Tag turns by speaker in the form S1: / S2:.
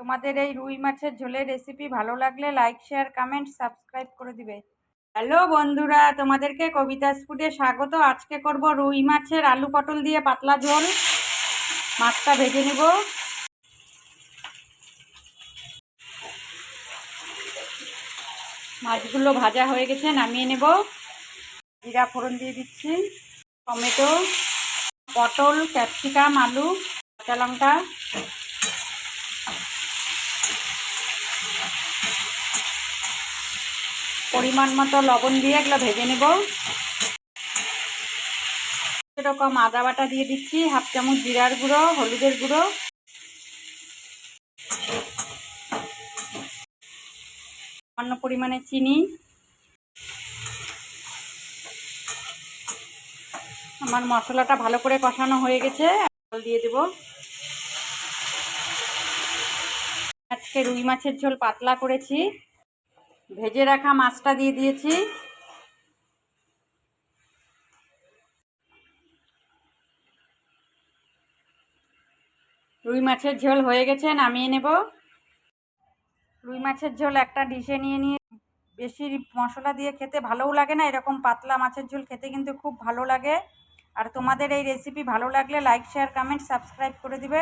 S1: তোমাদের এই রুই মাছের ঝোলের রেসিপি ভালো লাগলে লাইক শেয়ার কমেন্ট সাবস্ক্রাইব করে দিবে। হ্যালো বন্ধুরা, তোমাদেরকে কবিতাস ফুডে স্বাগত। আজকে করব রুই মাছের আলু পটল দিয়ে পাতলা ঝোল। মাছটা ভেজে নিব। মাছগুলো ভাজা হয়ে গেছে, নামিয়ে নেব। জিরা ফোড়ন দিয়ে দিচ্ছি, টমেটো, পটল, ক্যাপসিকাম, আলু, কাঁচা লঙ্কা, পরিমাণ মতো লবণ দিয়ে এগুলো ভেজে নেব। এরকম আদা বাটা দিয়ে দিচ্ছি, হাফ চামচ জিরার গুঁড়ো, হলুদের গুঁড়ো, সামান্য পরিমাণে চিনি। আমার মশলাটা ভালো করে কষানো হয়ে গেছে, জল দিয়ে দেব। আজকে রুই মাছের ঝোল পাতলা করেছি। ভেজে রাখা মাছটা দিয়ে দিয়েছি। রুই মাছের ঝোল হয়ে গেছে, নামিয়ে নেব। রুই মাছের ঝোল একটা ডিশে নিয়ে বেশি মশলা দিয়ে খেতে ভালোও লাগে না, এরকম পাতলা মাছের ঝোল খেতে কিন্তু খুব ভালো লাগে। আর তোমাদের এই রেসিপি ভালো লাগলে লাইক শেয়ার কমেন্ট সাবস্ক্রাইব করে দিবে।